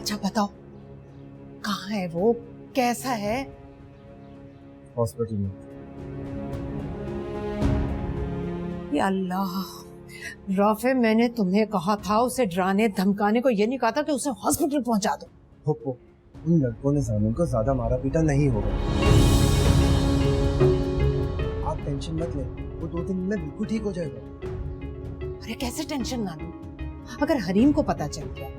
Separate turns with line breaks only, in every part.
अच्छा बताओ, कहाँ है वो, कैसा है?
हॉस्पिटल में।
या अल्लाह, राफे मैंने तुम्हें कहा था उसे डराने धमकाने को, ये नहीं कहा था कि उसे हॉस्पिटल पहुंचा दो।
फुप्पो, उन लड़कों ने जामिन को ज्यादा मारा पीटा नहीं होगा। आप टेंशन मत लें, वो 2 दिन में बिल्कुल ठीक हो जाएगा।
अरे कैसे टेंशन ना लूं? अगर हरीम को पता चल गया,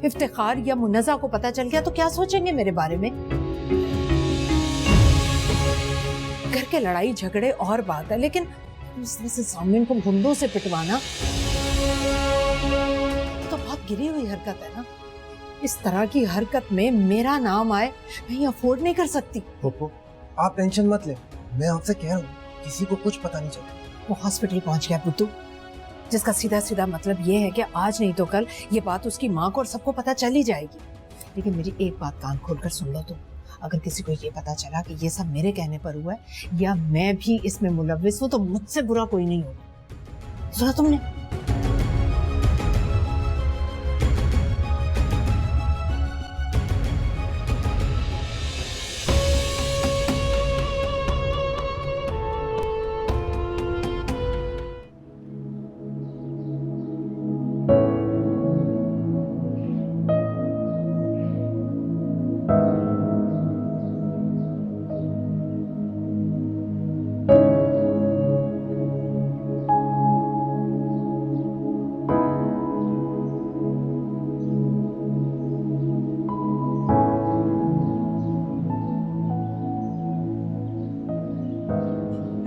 इफ्तिखार या मुन्नजा को पता चल गया तो क्या सोचेंगे मेरे बारे में? घर के लड़ाई झगड़े और बात है, लेकिन इस तरह से जामिन को घुंडों से पिटवाना तो बहुत गिरी हुई हरकत है ना। इस तरह की हरकत में मेरा नाम आए, मैं ये अफोर्ड नहीं कर सकती।
फुप्पो, आप टेंशन मत लें, मैं आपसे कह रहा हूँ, किसी को कुछ पता नहीं चला।
वो हॉस्पिटल पहुंच गया बुद्धू, जिसका सीधा सीधा मतलब ये है कि आज नहीं तो कल ये बात उसकी माँ को और सबको पता चल ही जाएगी। लेकिन मेरी एक बात कान खोलकर सुन लो तुम, अगर किसी को ये पता चला कि ये सब मेरे कहने पर हुआ है या मैं भी इसमें मुलव्विस हूं, तो मुझसे बुरा कोई नहीं होगा। सुना तुमने?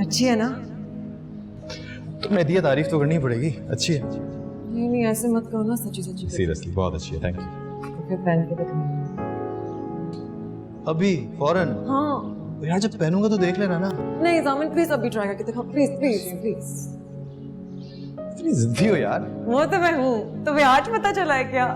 अच्छी है ना?
तो मैं दिया तारीफ तो करनी पड़ेगी, अच्छी है।
नहीं नहीं, ऐसे मत करो ना, सच्ची सच्ची।
सीरियसली बहुत अच्छी है, थैंक यू।
फिर पहन के दिखाऊंगी।
अभी फौरन?
हाँ
यार जब पहनूंगा तो देख लेना ना।
नहीं जामिन, प्लीज अभी ट्राई करके दिखाओ, प्लीज प्लीज प्लीज।
इतनी जिद्दी हो यार।
वो तो मैं हूँ, तुम्हें आज पता चला है क्या?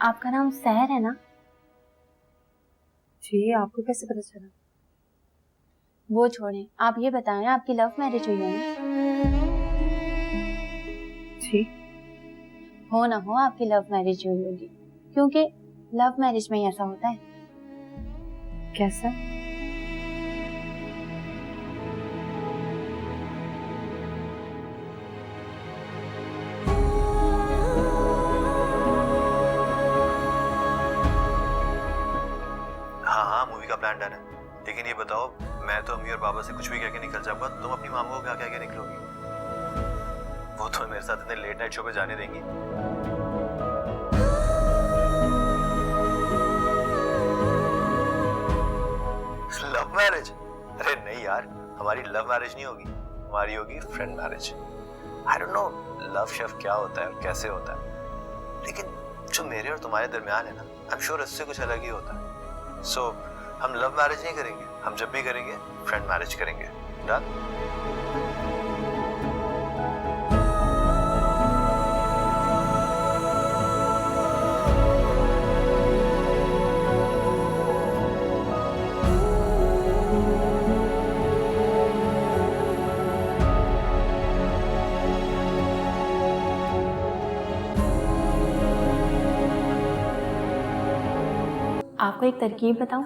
आपका नाम सहर है ना?
जी, आपको कैसे पता चला?
वो छोड़ें, आप ये बताएं आपकी लव मैरिज हुई है ना?
जी।
हो ना हो आपकी लव मैरिज हुई होगी, क्योंकि लव मैरिज में ही ऐसा होता है।
कैसा?
हाँ, मूवी का प्लान डन है। लेकिन ये बताओ, मैं तो अम्मी और बाबा से कुछ भी कह के निकल जाऊंगा, तुम अपनी मामू को क्या कह के निकलोगी? वो तो मेरे साथ इतने लेट नाइट शो पे जाने देंगी? Love marriage? अरे नहीं यार, हमारी लव मैरिज नहीं होगी, हमारी होगी friend marriage. I don't know love chef क्या होता है और कैसे होता है, लेकिन जो मेरे और तुम्हारे दरमियान है ना, आई एम श्योर इससे कुछ अलग ही होता है। सो हम लव मैरिज नहीं करेंगे, हम जब भी करेंगे फ्रेंड मैरिज करेंगे। डन?
आपको एक तरकीब बताऊं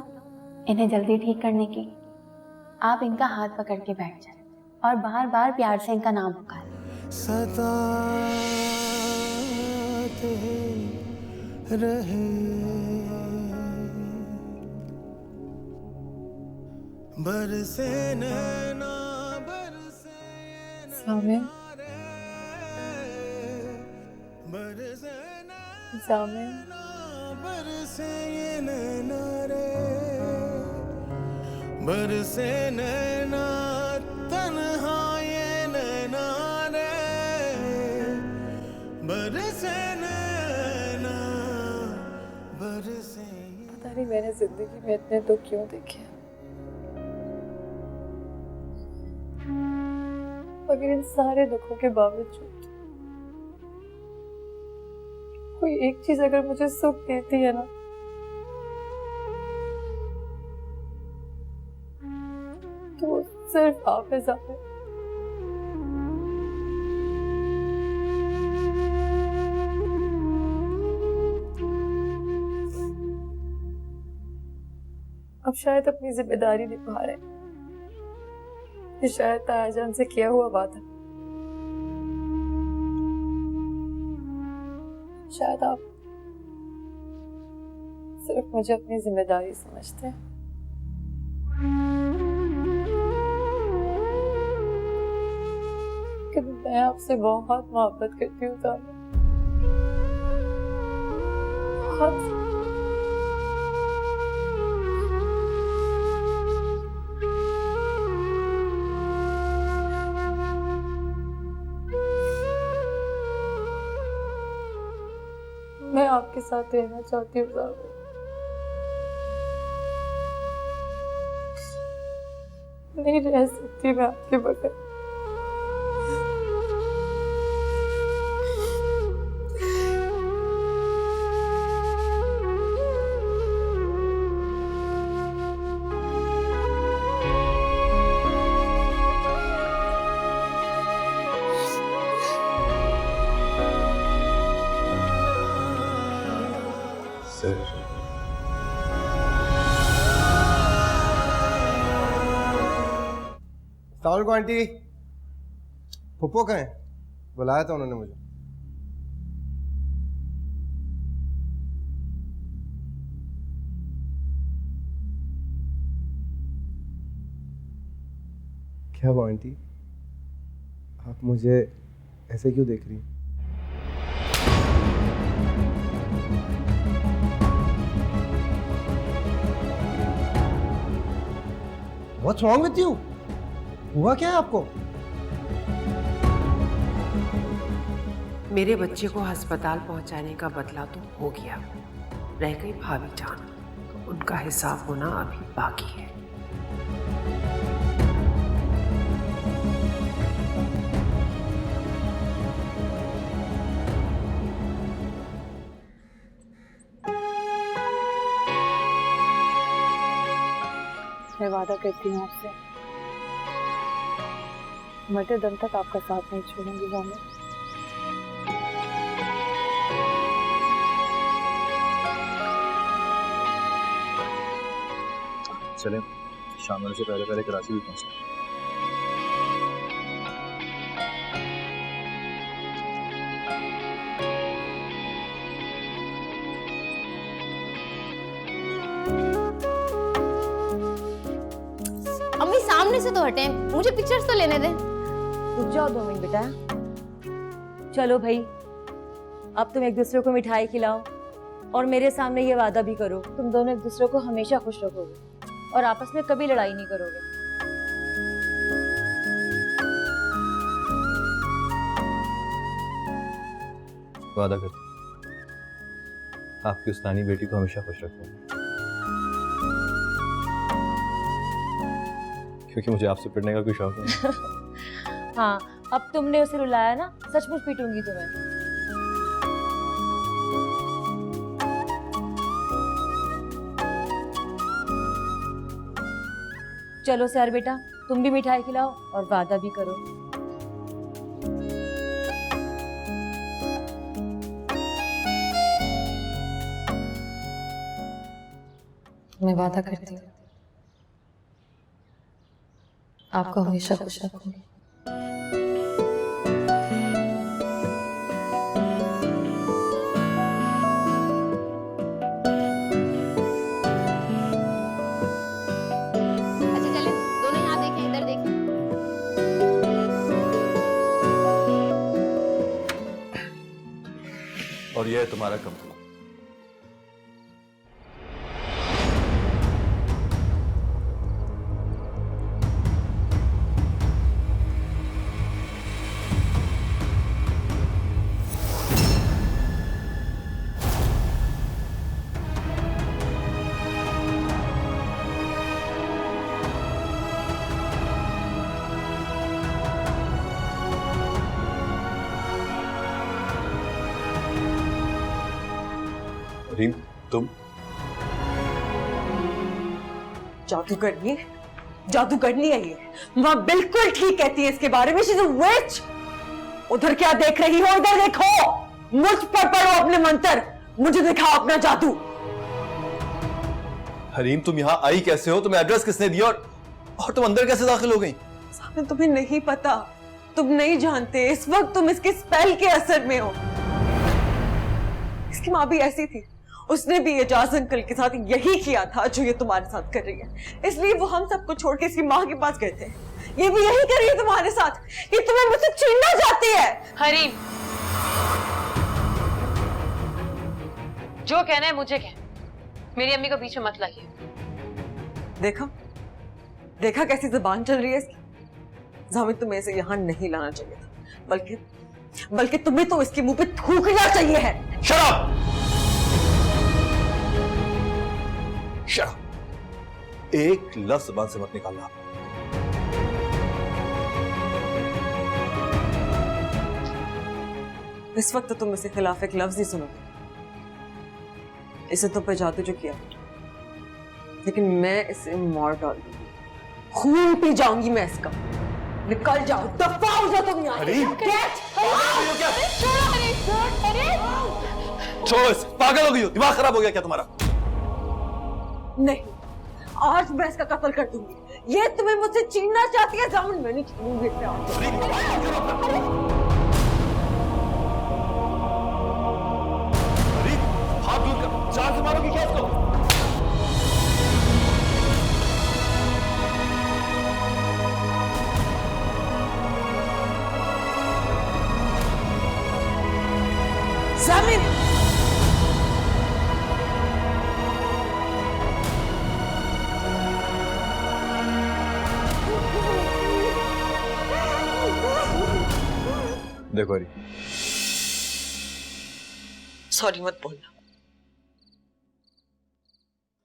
इन्हें जल्दी ठीक करने की? आप इनका हाथ पकड़ के बैठ जाएं और बार बार प्यार से इनका नाम पुकारें।
रहे, बरसे नैना बरसे
सामिया,
बरसे
सामिया,
बरसे नैना रे, बरसे नैना तन्हा ये नैना रे, बरसे नैना बरसे।
पता नहीं मैंने जिंदगी में इतने दुख क्यों देखे हैं, मगर इन सारे दुखों के बावजूद कोई एक चीज अगर मुझे सुख देती है ना, तो वो सिर्फ आप है सामिया। अब शायद अपनी जिम्मेदारी निभा रहे हैं, ये शायद तायाजान से किया हुआ वादा, शायद आप सिर्फ मुझे अपनी जिम्मेदारी समझते हैं। कि मैं आपसे बहुत मोहब्बत करती हूँ सामिया, बहुत। मैं आपके साथ रहना चाहती हूँ सामिया, नहीं रह सकती मैं आपके बगैर।
अस्सलाम वालेकुम आंटी। पप्पो कहाँ हैं? बुलाया था उन्होंने मुझे। क्या हुआ आंटी, आप मुझे ऐसे क्यों देख रही हैं? What's wrong with you? हुआ क्या है आपको?
मेरे बच्चे को अस्पताल पहुंचाने का बदला तो हो गया, रह गई भाभी जान, उनका हिसाब होना अभी बाकी है।
मैं वादा करती हूँ आपसे, मरते दम तक आपका साथ नहीं छोड़ूंगी सामिया।
चलें, शाम से पहले पहले कराची भी पहुंचे।
अम्मी सामने से तो हटे, मुझे पिक्चर्स तो लेने दे।
रुक जाओ 2 मिनट बेटा। चलो भाई, अब तुम एक दूसरे को मिठाई खिलाओ और मेरे सामने ये वादा भी करो तुम दोनों एक दूसरे को हमेशा खुश रखोगे और आपस में कभी लड़ाई नहीं करोगे।
वादा करता हूं, आपकी उस नानी बेटी को हमेशा खुश रखूंगा, क्योंकि मुझे आपसे पिटने का कोई शौक नहीं।
हाँ, अब तुमने उसे रुलाया ना, सचमुच पीटूंगी तुम्हें। चलो सर बेटा, तुम भी मिठाई खिलाओ और वादा भी करो।
मैं वादा करती हूँ आपको हमेशा खुश रखूंगी।
और यह है तुम्हारा कमरा। रीम, तुम
जादूगरनी है ये। माँ बिल्कुल ठीक कहती है इसके बारे में। शी इज अ विच। उधर क्या देख रही हो? इधर देखो, मुझ पर पढ़ो अपने मंत्र, मुझे दिखाओ अपना जादू।
हरीम, तुम यहाँ आई कैसे हो? तुम्हें एड्रेस किसने दिया और तुम अंदर कैसे दाखिल हो गई?
सामने तुम्हें नहीं पता, तुम नहीं जानते। इस वक्त तुम इसके स्पेल के असर में हो। इसकी माँ भी ऐसी थी, उसने भी एजाज अंकल के साथ यही किया था जो ये तुम्हारे साथ कर रही है। इसलिए वो हम सबको छोड़ के इसकी माँ के पास गए थे। ये भी यही कर रही है तुम्हारे साथ। ये तुम्हें मुझसे छीनना चाहती है।
हरीम, जो कहना है मुझे कह, मेरी अम्मी को बीच में मत लाइए।
देखा कैसी जुबान चल रही है इसकी। जामिद, तुम्हें इसे यहाँ नहीं लाना चाहिए था, बल्कि तुम्हें तो इसके मुंह पे थूकना चाहिए है।
शराब, एक लफ्ज जुबान से मत निकालना।
इस वक्त तो तुम इसके खिलाफ एक लफ्ज ही सुनोगे। इसे तुम पे जादू जो किया, लेकिन मैं इसे मार डालूंगी, खून पी जाऊंगी मैं इसका। निकल जाओ, दफा हो जाओ तुम यहाँ से।
छोड़ो इसे, पागल हो गई हो? दिमाग खराब हो गया क्या तुम्हारा?
नहीं, आज मैं इसका कत्ल कर दूंगी। ये तुम्हें मुझसे छीनना चाहती है जामुन, मैं नहीं छीनूंगी इसे आज।
हाथ दूर कर, जान से मारोगी क्या इसको?
जामिन,
देखो हरी,
सॉरी मत बोलना।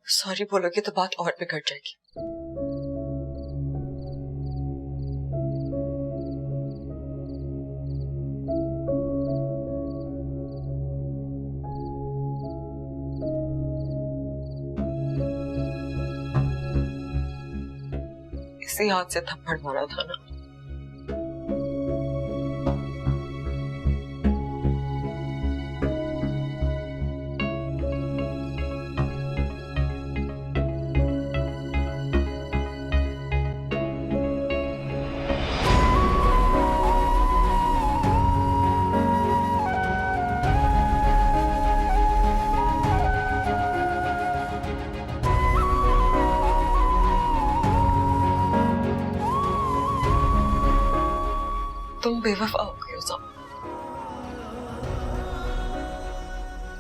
सॉरी बोलोगे तो बात और बिगड़ जाएगी। इसी हाथ से थप्पड़ मारा था ना। तुम बेवफा हो गए हो ज़ामिन।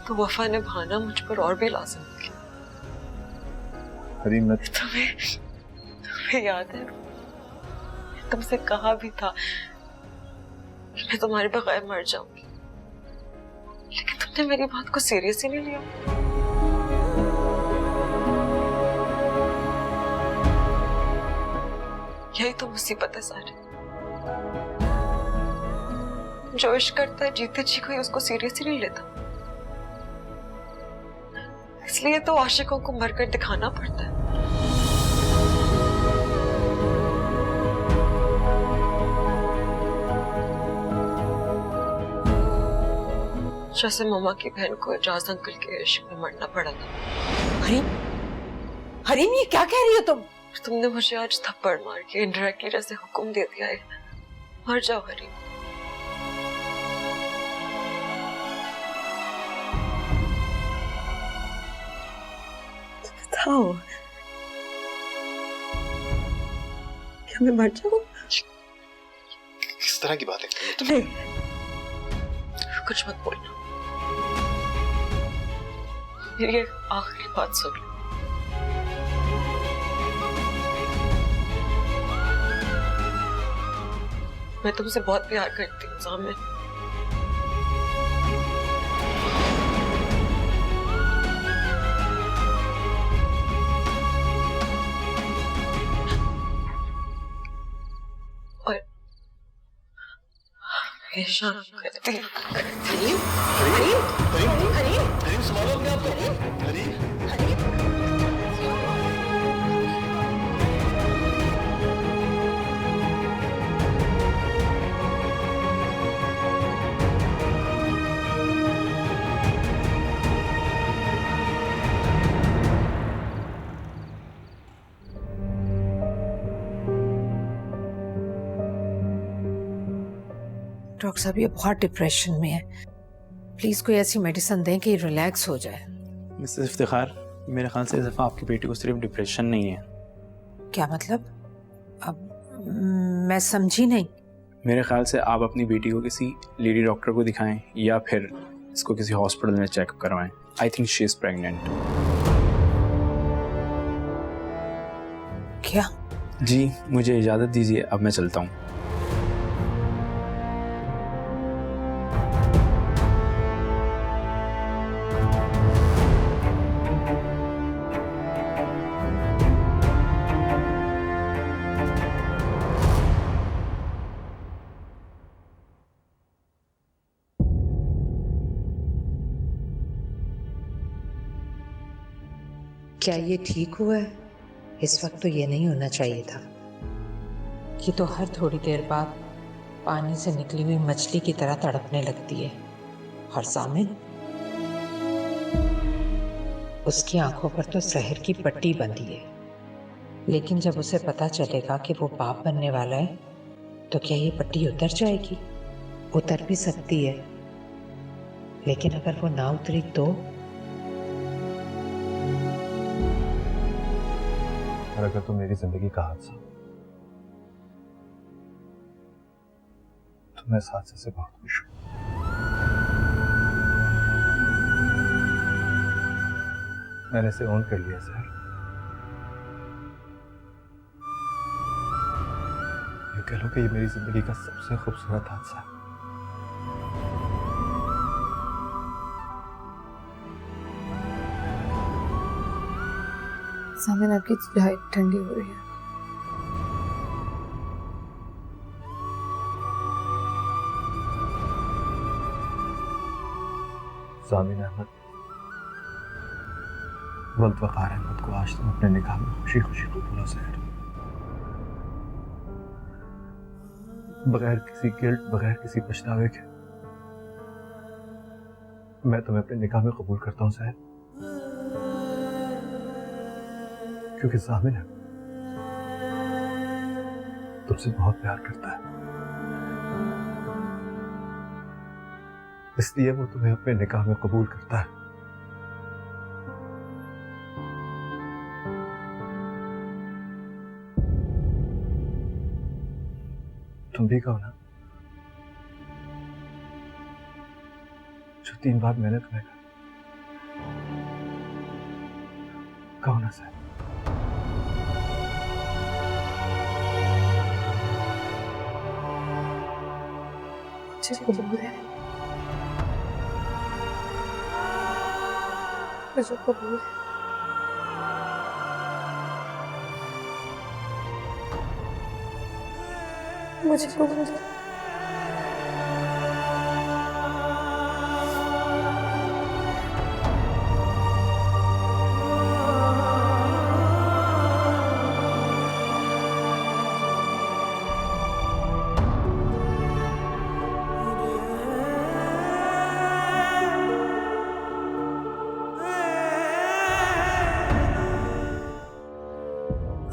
तो वफा निभाना मुझ पर और भी लाज़िम हो गया।
हरी, मैं
तुम्हें याद है, तुमसे कहा भी था कि मैं तुम्हारे बगैर मर जाऊंगी, लेकिन तुमने मेरी बात को सीरियस ही नहीं लिया। यही तो मुसीबत है सारी। जो इश्क करता है जीते जी कोई उसको सीरियस ही नहीं लेता, इसलिए तो आशिकों को मरकर दिखाना पड़ता है। जैसे ममा की बहन को एजाज अंकल के इश्क में मरना पड़ा था। हरीम, ये क्या कह रही हो तुम? तुमने मुझे आज थप्पड़ मार के इनडायरेक्टली जैसे हुक्म दे दिया है, मर जाओ हरीम। बताओ, क्या मैं मर जाऊं?
किस तरह की बात है?
नहीं, कुछ मत बोलना।
मेरी ये आखिरी बात सुन लो। मैं तुमसे बहुत प्यार करती हूँ जामिन। और हमेशा करती हूँ।
डॉक्टर साहब ये बहुत डिप्रेशन में है, प्लीज कोई ऐसी मेडिसिन दें कि रिलैक्स हो जाए।
मिसेस इफ्तिखार, मेरे ख्याल से इस दफ़ा आपकी बेटी को सिर्फ डिप्रेशन नहीं है।
क्या मतलब? अब मैं समझी नहीं।
मेरे ख्याल से आप अपनी बेटी को किसी लेडी डॉक्टर को दिखाएं या फिर इसको किसी हॉस्पिटल में चेकअप करवाएं। I think she is pregnant.
क्या?
जी, मुझे इजाज़त दीजिए, अब मैं चलता हूँ।
क्या ये ठीक हुआ है? इस वक्त तो ये नहीं होना चाहिए था। ये तो हर थोड़ी देर बाद पानी से निकली हुई मछली की तरह तड़पने लगती है। और जामिन, उसकी आंखों पर तो जहर की पट्टी बंधी है, लेकिन जब उसे पता चलेगा कि वो बाप बनने वाला है तो क्या ये पट्टी उतर जाएगी? उतर भी सकती है, लेकिन अगर वो ना उतरी तो?
और अगर तो मेरी जिंदगी का हादसा, तो मैं इस हादसे से बहुत खुश हूं। मैंने इसे ऑन कर लिया सर। ये कह लो कि ये मेरी जिंदगी का सबसे खूबसूरत हादसा है।
सामने आपकी चाय ठंडी हो रही है।
जामिन अहमद, वल्द वक़ार अहमद को आज तुम अपने निकाह में खुशी खुशी कबूलो ज़हर, बगैर किसी गिल्ट, बगैर किसी पछतावे के मैं तुम्हें अपने निकाह में कबूल करता हूँ ज़हर, क्योंकि जामिन है तुमसे बहुत प्यार करता है, इसलिए वो तुम्हें अपने निकाह में कबूल करता है। तुम भी कहो ना, जो 3 बार मैंने तुम्हें कहो ना सर।
मुझे कबूल है, मुझे कबूल है। मुझे कबूल है।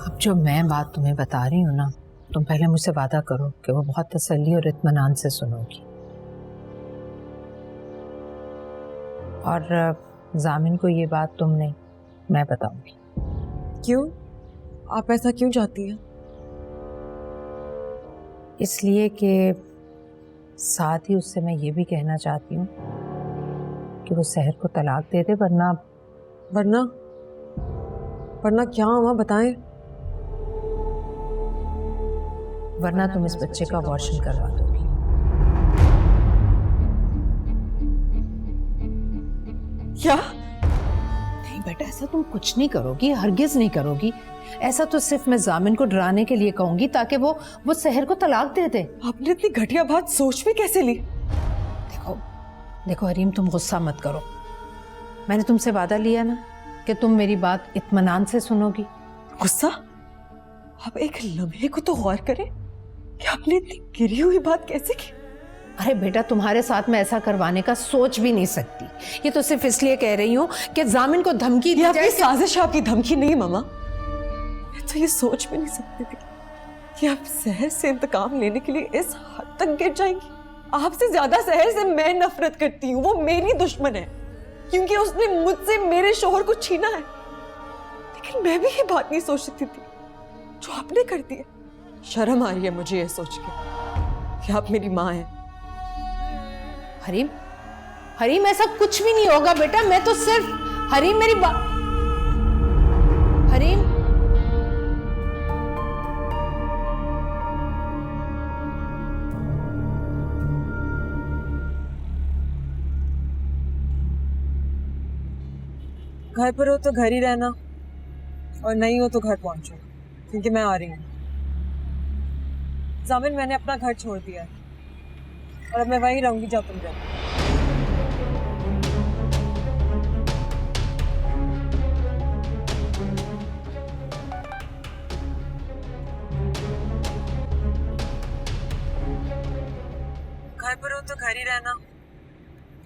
अब जो मैं बात तुम्हें बता रही हूँ ना, तुम पहले मुझसे वादा करो कि वो बहुत तसल्ली और इत्मीनान से सुनोगी। और जामिन को ये बात तुम नहीं, मैं बताऊंगी।
क्यों? आप ऐसा क्यों चाहती हैं?
इसलिए कि साथ ही उससे मैं ये भी कहना चाहती हूँ कि वो सहर को तलाक दे दे, वरना
वरना वरना क्या अम्मा बताएं?
वरना तुम इस बच्चे का अबॉर्शन करवा दोगी।
क्या?
नहीं बेटा, ऐसा तुम कुछ नहीं करोगी, हरगिज नहीं करोगी। ऐसा तो सिर्फ मैं जामिन को डराने के लिए कहूंगी ताकि वो सहर को तलाक दे दे।
आपने इतनी घटिया बात सोच में कैसे ली?
देखो हरीम, तुम गुस्सा मत करो। मैंने तुमसे वादा लिया ना कि तुम मेरी बात इत्मीनान से सुनोगी।
गुस्सा? आप एक लम्हे को तो गौर करें कि आपने इतनी गिरी हुई बात कैसे की?
अरे बेटा, तुम्हारे साथ मैं ऐसा करवाने का सोच भी नहीं सकती। ये तो सिर्फ इसलिए कह रही हूँ कि जामिन को धमकी दी जाए।
साजिश आपकी धमकी नहीं मामा। मैं तो ये सोच भी नहीं सकती थी कि आप सहर से इंतकाम लेने के लिए इस हद तक गिर जाएंगी। आपसे ज्यादा सहर से मैं नफरत करती हूँ। वो मेरी दुश्मन है क्योंकि उसने मुझसे मेरे शोहर को छीना है। लेकिन मैं भी ये बात नहीं सोच सकती थी जो आपने कर दी है। शर्म आ रही है मुझे ये सोच के कि आप मेरी माँ हैं।
हरीम, हरीम ऐसा कुछ भी नहीं होगा बेटा। मैं तो सिर्फ हरीम मेरी बात। हरीम,
घर पर हो तो घर ही रहना और नहीं हो तो घर पहुंचो, क्योंकि मैं आ रही हूँ। जामिन, मैंने अपना घर छोड़ दिया है और अब मैं वहीं रहूंगी जब तुम रहो। घर पर हो तो घर ही रहना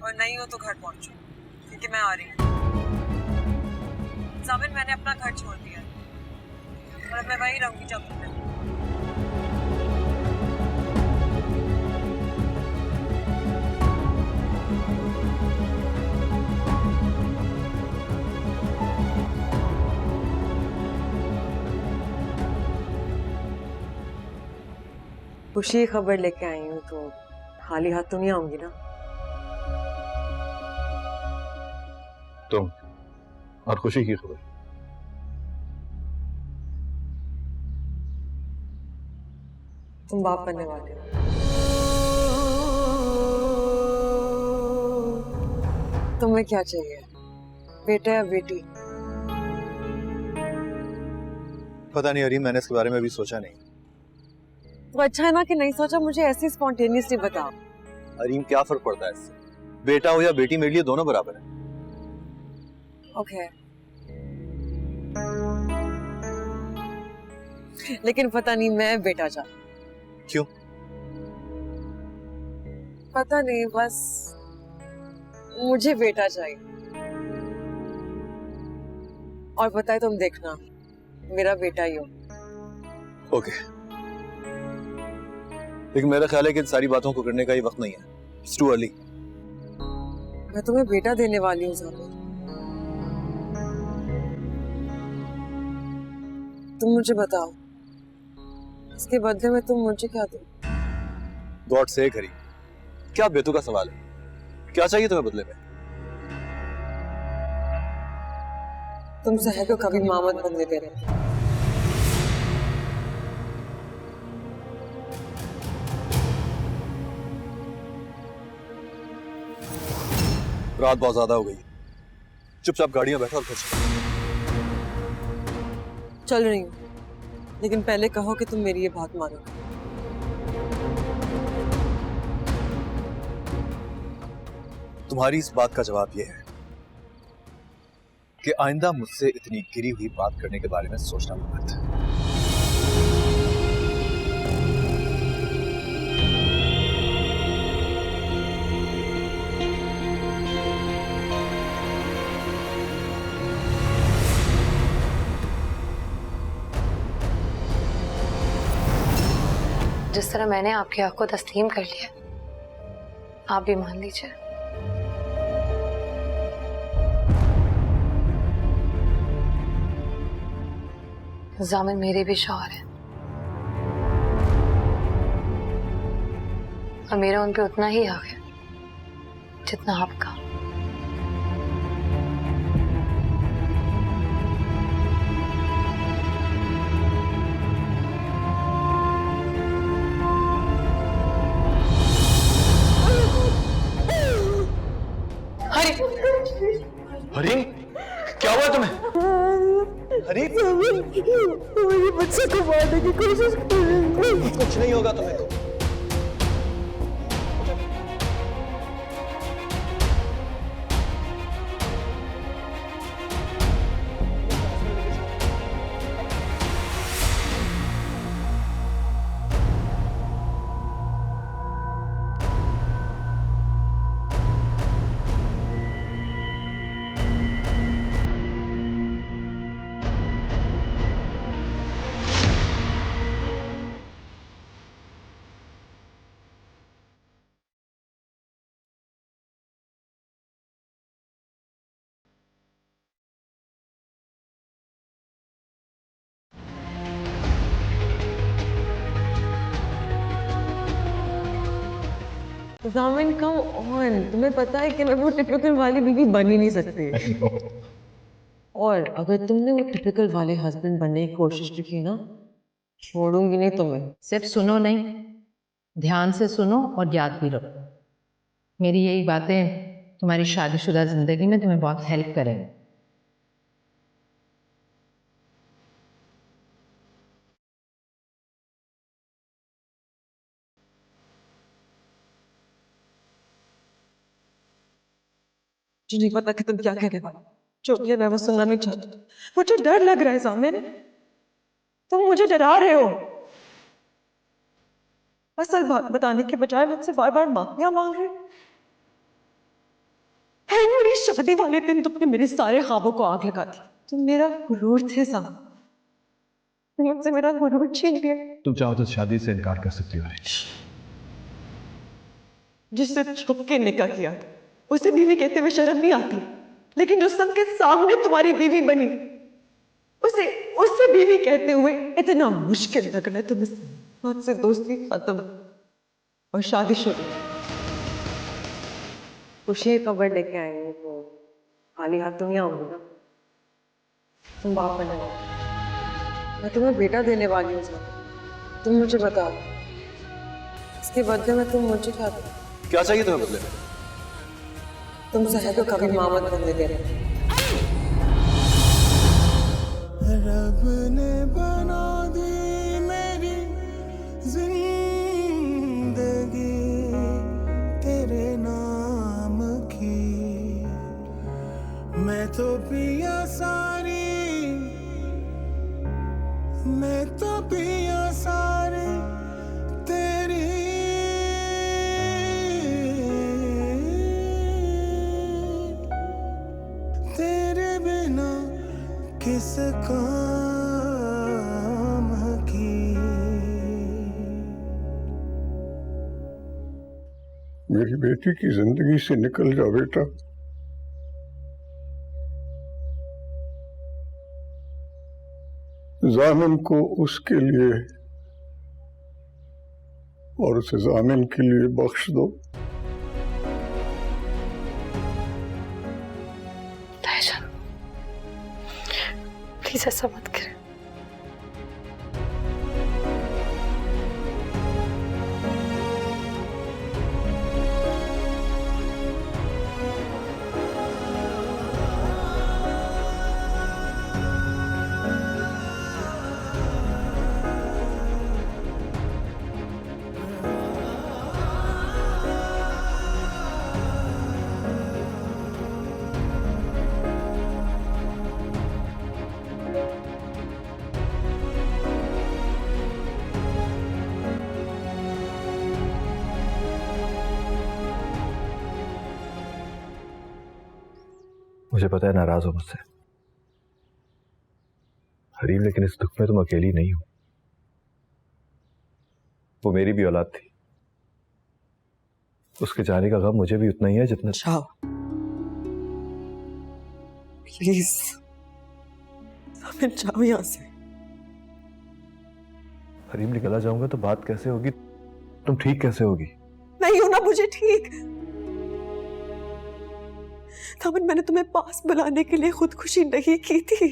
और नहीं हो तो घर पहुंचो, क्योंकि मैं आ रही हूँ। जामिन, मैंने अपना घर छोड़ दिया है और अब मैं वहीं रहूंगी जब तुम रहो। खुशी की खबर लेके आई हूँ तो खाली हाथ तो नहीं आऊंगी ना।
तुम और खुशी की खबर?
तुम बाप बनने वाले हो। तुम्हें क्या चाहिए, बेटा या बेटी?
पता नहीं हरीम, मैंने इसके बारे में अभी सोचा नहीं।
तो अच्छा है ना कि नहीं सोचा। मुझे ऐसे स्पॉन्टेनियसली बताओ।
हरीम, क्या फर्क पड़ता है इससे? बेटा हो या बेटी, मेरे लिए दोनों बराबर है।
ओके। लेकिन पता नहीं, मैं बेटा चाहती।
क्यों?
पता नहीं, बस मुझे बेटा चाहिए। और पता है, तुम देखना मेरा बेटा ही हो।
ओके, लेकिन मेरा ख्याल है कि इन सारी बातों को करने का ये वक्त नहीं है। It's too early।
मैं तुम्हें बेटा देने वाली हूँ जामिन। तुम मुझे बताओ, इसके बदले में तुम मुझे क्या दो?
गॉड से हरीम, क्या बेतु का सवाल है? क्या चाहिए तुम्हें बदले में?
तुम सहर को कभी माँ मत बनने दे रहे।
रात बहुत ज्यादा हो गई, चुपचाप गाड़ियां बैठो और घर चलो।
चल रही हूँ, लेकिन पहले कहो कि तुम मेरी ये बात मानो।
तुम्हारी इस बात का जवाब यह है कि आइंदा मुझसे इतनी गिरी हुई बात करने के बारे में सोचना मत।
जिस तरह मैंने आपके हक को तस्लीम कर लिया, आप भी मान लीजिए। जामिन मेरे भी शौहर हैं और मेरा उन पे उतना ही हक है जितना आपका।
हरीम, क्या हुआ तुम्हें? हरीम,
मेरे बच्चे को मारने की कोशिश कर रही है।
कुछ नहीं होगा तुम्हें।
जामिन कम ऑन, तुम्हें पता है कि मैं वो टिपिकल वाली बीवी बन ही नहीं सकती। और अगर तुमने वो टिपिकल वाले हस्बैंड बनने की कोशिश की ना, छोड़ूंगी नहीं तुम्हें।
सिर्फ सुनो नहीं, ध्यान से सुनो और याद भी रखो। मेरी यही बातें तुम्हारी शादीशुदा जिंदगी में तुम्हें बहुत हेल्प करेंगी।
मुझे नहीं पता कि तुम क्या कहने वाले, जो भी है मैं वो सुनना नहीं चाहती। मुझे डर लग रहा है जामिन, तुम मुझे डरा रहे हो। असल बात बताने के बजाय मुझसे बार बार माफिया मांग रहे हो। मेरी शादी वाले दिन तुमने मेरे सारे ख्वाबों को आग लगा दी। तुम मेरा गुरूर थे साहब, मुझसे मेरा गुरूर छीन लिया।
तुम चाहो तो शादी से इनकार कर सकती हो।
जिससे छुप के निकाह किया था उसे बीवी कहते हुए शर्म नहीं आती, लेकिन जो सबके सामने तुम्हारी बीवी बनी उससे बीवी कहते हुए इतना मुश्किल लग रहा है तुम्हें। मुझसे दोस्ती खत्म और शादी शुरू। खुशी खबर लेके आएंगे तो खाली हाथ तो नहीं आऊंगी ना। तुम बाप बने, मैं तुम्हें बेटा देने वाली हूँ। तुम मुझे बताओ इसके बदले में तुम मुझे क्या दो?
क्या चाहिए तुम्हें बदले में?
तुम सहर को कभी मामद बनने दे रहे।
रब ने बना दी मेरी जिंदगी तेरे नाम की। मैं तो पिया सारी, मैं तो पिया सारी तेरी। तेरे बिना किस काम की।
मेरी बेटी की जिंदगी से निकल जा बेटा। जामिन को उसके लिए और उसे जामिन के लिए बख्श दो।
प्लीज ऐसा मत करें।
मुझे पता है नाराज हो मुझसे हरीम, लेकिन इस दुख में तुम अकेली नहीं हो। वो मेरी भी औलाद थी, उसके जाने का गम मुझे भी उतना ही है जितना।
जाओ प्लीज, जाओ यहाँ से।
हरीम, निकला जाऊंगा तो बात कैसे होगी? तुम ठीक कैसे होगी?
नहीं होना मुझे ठीक। थामन, मैंने तुम्हें पास बुलाने के लिए खुदकुशी नहीं की थी,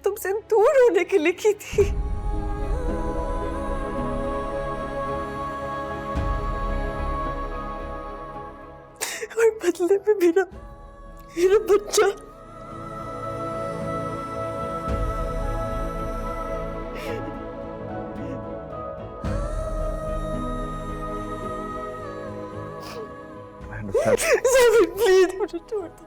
तुमसे दूर होने के लिए की थी। बदले में मेरा बच्चा प्लीज मुझे छोड़ दो।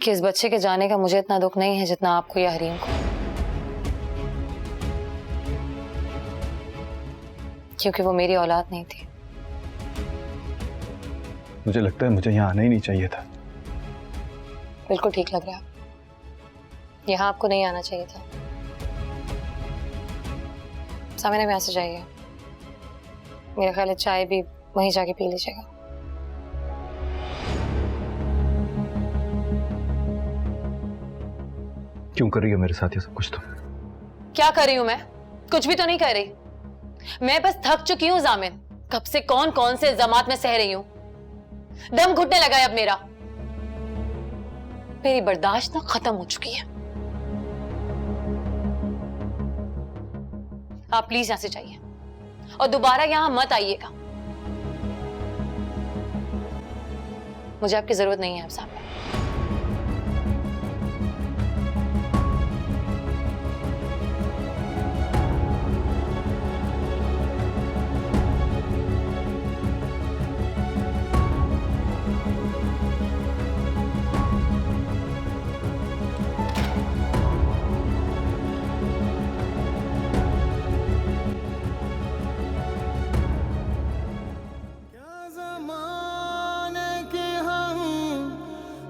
कि इस बच्चे के जाने का मुझे इतना दुख नहीं है जितना आपको या हरीम को, क्योंकि वो मेरी औलाद नहीं थी।
मुझे लगता है मुझे यहाँ आना ही नहीं चाहिए था।
बिल्कुल ठीक लग रहा है, यहाँ आपको नहीं आना चाहिए था। सामने में यहाँ से जाइए, मेरा ख्याल है चाय भी वहीं जाके पी लीजिएगा।
क्यों कर रही हो मेरे साथ ये सब कुछ? तो
क्या कर रही हूं मैं? कुछ भी तो नहीं कर रही। मैं बस थक चुकी हूं जामिन। कब से कौन कौन से इल्जामात में सह रही हूं, दम घुटने लगा है अब मेरा। मेरी बर्दाश्त ना खत्म हो चुकी है। आप प्लीज यहां से जाइए और दोबारा यहां मत आइएगा। मुझे आपकी जरूरत नहीं है अब सामने।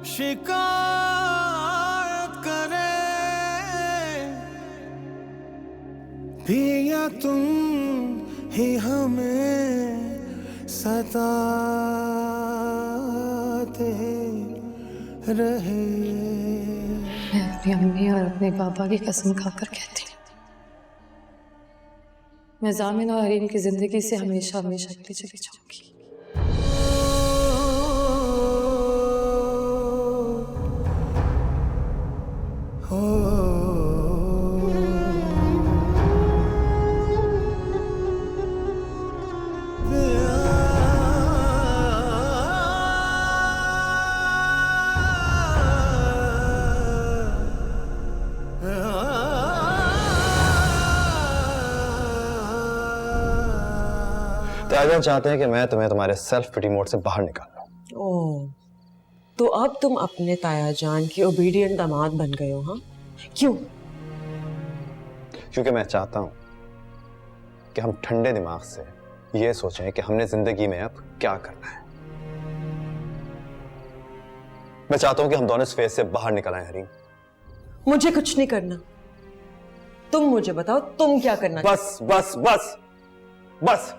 शिकायत करे पिया तुम ही हमें सताते रहे।
मैं अपनी अम्मी और अपने पापा की कसम खाकर कहती हूँ, मैं जामिन और हरीम की जिंदगी से हमेशा हमेशा के लिए चली जाऊंगी।
तायाजान चाहते हैं कि मैं तुम्हें तुम्हारे सेल्फ पिटी मोड से बाहर निकाल लूं।
ओह, तो अब तुम अपने तायाजान के ओबीडिएंट दामाद बन गए हो? हाँ, क्यों?
क्योंकि मैं चाहता हूं कि हम ठंडे दिमाग से ये सोचें कि हमने जिंदगी में अब क्या करना है। मैं चाहता हूं कि हम दोनों इस फेज से बाहर निकल आए। हरीम,
मुझे कुछ नहीं करना, तुम मुझे बताओ तुम क्या करना।
बस बस बस बस,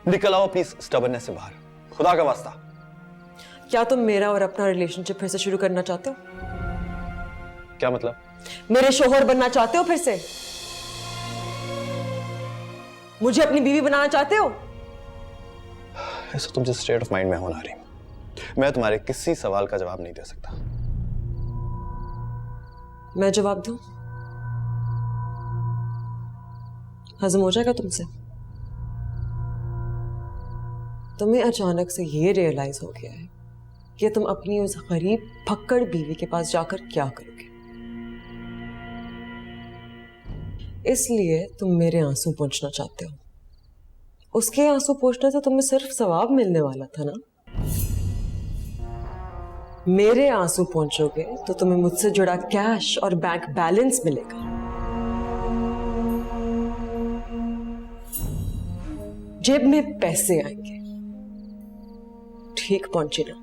निकल आओ अपनी स्टबर्नेस से बाहर, खुदा का वास्ता।
क्या तुम मेरा और अपना रिलेशनशिप फिर से शुरू करना चाहते हो?
क्या मतलब?
मेरे शोहर बनना चाहते हो फिर से? मुझे अपनी बीवी बनाना चाहते हो?
ऐसा तुम जिस स्टेट ऑफ माइंड में हो ना रही, मैं तुम्हारे किसी सवाल का जवाब नहीं दे सकता।
मैं जवाब दूं? हजम हो जाएगा तुमसे? तुम्हें अचानक से ये रियलाइज हो गया है कि तुम अपनी उस गरीब फक्कड़ बीवी के पास जाकर क्या करोगे, इसलिए तुम मेरे आंसू पोंछना चाहते हो। उसके आंसू पोंछने से तुम्हें सिर्फ सवाब मिलने वाला था ना। मेरे आंसू पोंछोगे तो तुम्हें मुझसे जुड़ा कैश और बैंक बैलेंस मिलेगा। जेब में पैसे आएंगे, ठीक पहुंची ना।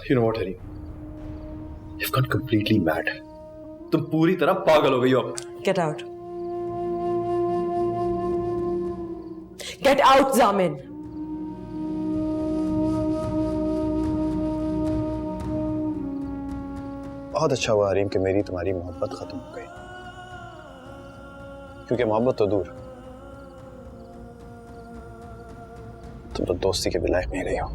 You know what, Harry? You've gone completely mad. तुम पूरी तरह पागल हो गई हो अब।
Get out. Get out, जामिन।
बहुत अच्छा हुआ हरीम कि मेरी तुम्हारी मोहब्बत खत्म हो गई, क्योंकि मोहब्बत तो दूर, तुम तो दोस्ती के भी लायक नहीं रही हो।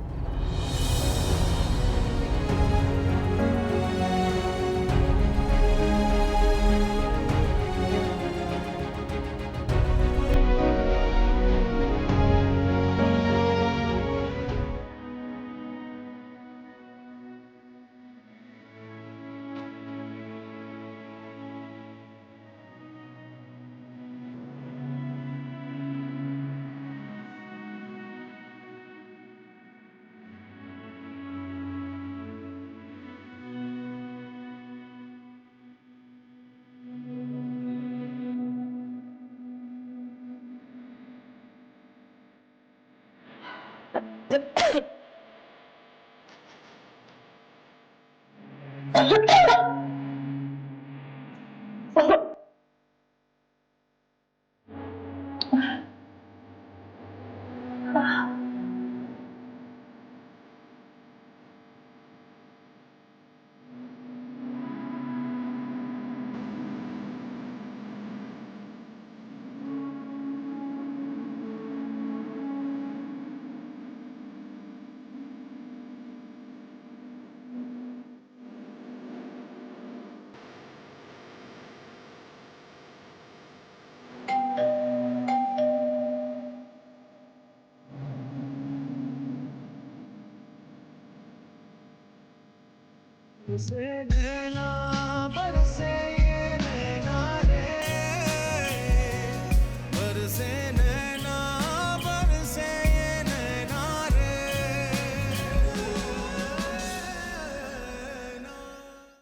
से